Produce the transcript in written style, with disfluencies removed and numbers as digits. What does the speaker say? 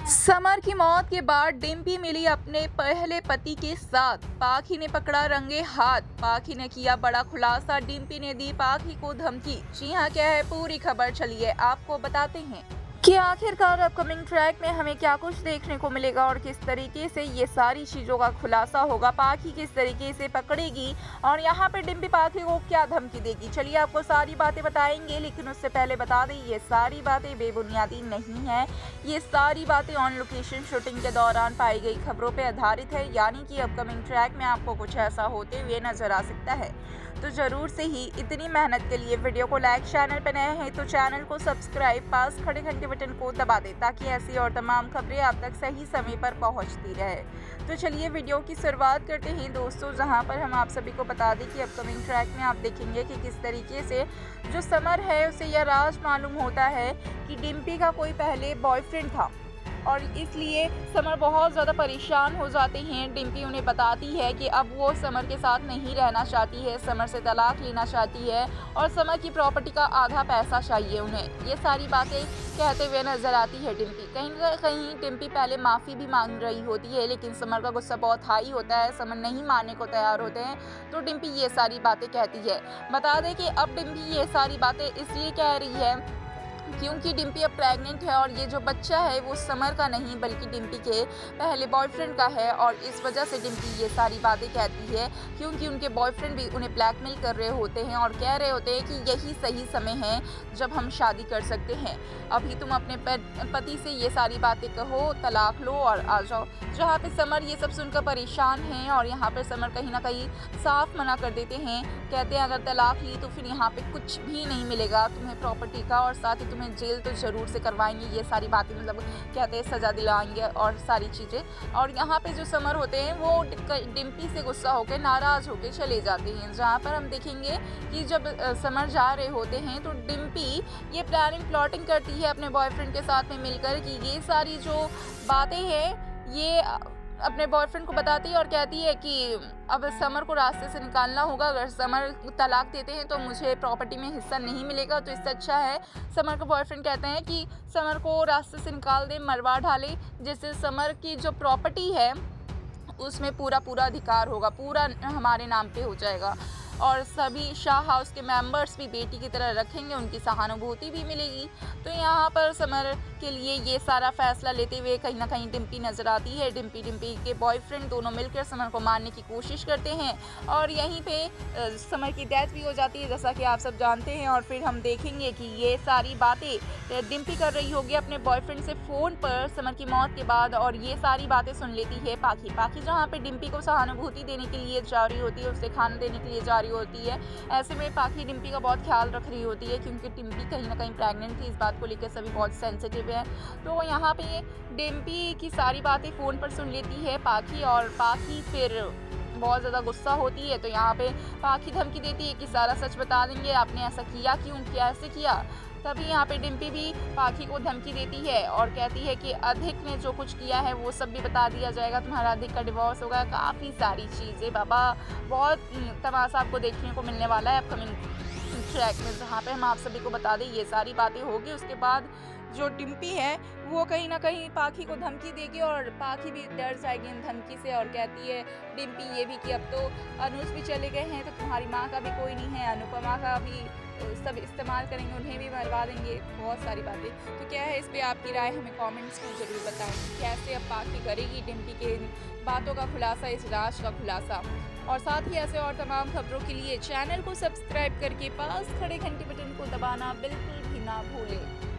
Summer की मौत के बाद डिम्पी मिली अपने पहले पति के साथ। पाखी ने पकड़ा रंगे हाथ। पाखी ने किया बड़ा खुलासा। डिम्पी ने दी पाखी को धमकी। जी हाँ, क्या है पूरी खबर, चलिए आपको बताते हैं कि आखिरकार अपकमिंग ट्रैक में हमें क्या कुछ देखने को मिलेगा और किस तरीके से ये सारी चीज़ों का खुलासा होगा। पाखी किस तरीके से पकड़ेगी और यहाँ पे डिम्पी पाखी को क्या धमकी देगी, चलिए आपको सारी बातें बताएंगे। लेकिन उससे पहले बता दें, ये सारी बातें बेबुनियादी नहीं है। ये सारी बातें ऑन लोकेशन शूटिंग के दौरान पाई गई खबरों पर आधारित है, यानी कि अपकमिंग ट्रैक में आपको कुछ ऐसा होते हुए नजर आ सकता है। तो ज़रूर से ही इतनी मेहनत के लिए वीडियो को लाइक, चैनल पर नए हैं तो चैनल को सब्सक्राइब, पास खड़े घंटे बटन को दबा दें ताकि ऐसी और तमाम खबरें आप तक सही समय पर पहुंचती रहे। तो चलिए वीडियो की शुरुआत करते हैं दोस्तों, जहां पर हम आप सभी को बता दें कि अपकमिंग ट्रैक में आप देखेंगे कि किस तरीके से जो समर है उसे यह राज मालूम होता है कि डिम्पी का कोई पहले बॉयफ्रेंड था और इसलिए समर बहुत ज़्यादा परेशान हो जाते हैं। डिम्पी उन्हें बताती है कि अब वो समर के साथ नहीं रहना चाहती है, समर से तलाक लेना चाहती है और समर की प्रॉपर्टी का आधा पैसा चाहिए उन्हें। ये सारी बातें कहते हुए नजर आती है डिम्पी। कहीं ना कहीं डिम्पी पहले माफ़ी भी मांग रही होती है, लेकिन समर का गुस्सा बहुत हाई होता है, समर नहीं मानने को तैयार होते हैं, तो डिम्पी ये सारी बातें कहती है। बता दें कि अब डिम्पी ये सारी बातें इसलिए कह रही है क्योंकि डिम्पी अब प्रेग्नेंट है और ये जो बच्चा है वो समर का नहीं बल्कि डिम्पी के पहले बॉयफ्रेंड का है। और इस वजह से डिम्पी ये सारी बातें कहती है क्योंकि उनके बॉयफ्रेंड भी उन्हें ब्लैकमेल कर रहे होते हैं और कह रहे होते हैं कि यही सही समय है जब हम शादी कर सकते हैं। अभी तुम अपने पति से ये सारी बातें कहो, तलाक लो और आ जाओ। जहाँ पे समर ये सब सुनकर परेशान हैं और यहाँ पर समर कहीं ना कहीं साफ मना कर देते हैं। कहते हैं अगर तलाक ली तो फिर यहाँ पे कुछ भी नहीं मिलेगा तुम्हें प्रॉपर्टी का, और साथ ही तुम्हें जेल तो ज़रूर से करवाएंगे। ये सारी बातें मतलब कहते हैं सज़ा दिलाएंगे और सारी चीज़ें। और यहाँ पे जो समर होते हैं वो डिम्पी से गुस्सा होकर नाराज़ होकर चले जाते हैं। जहाँ पर हम देखेंगे कि जब समर जा रहे होते हैं तो डिम्पी ये प्लॉटिंग करती है अपने बॉयफ्रेंड के साथ में मिलकर कि ये सारी जो बातें हैं ये अपने बॉयफ्रेंड को बताती है और कहती है कि अब समर को रास्ते से निकालना होगा। अगर समर तलाक देते हैं तो मुझे प्रॉपर्टी में हिस्सा नहीं मिलेगा, तो इससे अच्छा है। समर का बॉयफ्रेंड कहते हैं कि समर को रास्ते से निकाल दे, मरवा डाले, जिससे समर की जो प्रॉपर्टी है उसमें पूरा अधिकार होगा, पूरा हमारे नाम पे हो जाएगा और सभी शाह हाउस के मेंबर्स भी बेटी की तरह रखेंगे, उनकी सहानुभूति भी मिलेगी। तो यहाँ पर समर के लिए ये सारा फैसला लेते हुए कहीं ना कहीं डिम्पी नज़र आती है। डिम्पी के बॉयफ्रेंड दोनों मिलकर समर को मारने की कोशिश करते हैं और यहीं पे समर की डेथ भी हो जाती है जैसा कि आप सब जानते हैं। और फिर हम देखेंगे कि ये सारी बातें डिम्पी कर रही होगी अपने बॉयफ्रेंड से फ़ोन पर समर की मौत के बाद, और ये सारी बातें सुन लेती है पाखी जहाँ पे डिम्पी को सहानुभूति देने के लिए जा रही होती है, उसे खाना देने के लिए जा रही होती है। ऐसे में पाखी डिम्पी का बहुत ख्याल रख रही होती है क्योंकि डिम्पी कहीं ना कहीं प्रेग्नेंट थी, इस बात को लेकर सभी बहुत सेंसिटिव है। तो यहाँ पे डिम्पी की सारी बातें फ़ोन पर सुन लेती है पाखी और पाखी फिर बहुत ज़्यादा गुस्सा होती है। तो यहाँ पे पाखी धमकी देती है कि सारा सच बता देंगे, आपने ऐसा किया क्यों, कैसे किया। तभी यहाँ पे डिम्पी भी पाखी को धमकी देती है और कहती है कि अधिक ने जो कुछ किया है वो सब भी बता दिया जाएगा, तुम्हारा अधिक का डिवोर्स होगा, काफ़ी सारी चीज़ें। बाबा बहुत तमाशा आपको देखने को मिलने वाला है अपकमिंग ट्रैक में, जहाँ पे हम आप सभी को बता दें ये सारी बातें होगी। उसके बाद जो डिम्पी है वो कहीं ना कहीं पाखी को धमकी देगी और पाखी भी डर जाएगी इन धमकी से और कहती है डिम्पी ये भी कि अब तो अनुज भी चले गए हैं तो तुम्हारी माँ का भी कोई नहीं है, अनुपमा का भी सब इस्तेमाल करेंगे, उन्हें भी मरवा देंगे, बहुत सारी बातें। तो क्या है इस पर आपकी राय हमें कमेंट्स में ज़रूर बताएं। कैसे अब पाखी करेगी डिम्पी के इन बातों का खुलासा, इस राज का खुलासा। और साथ ही ऐसे और तमाम खबरों के लिए चैनल को सब्सक्राइब करके पास खड़े घंटी बटन को दबाना बिल्कुल भी ना भूलें।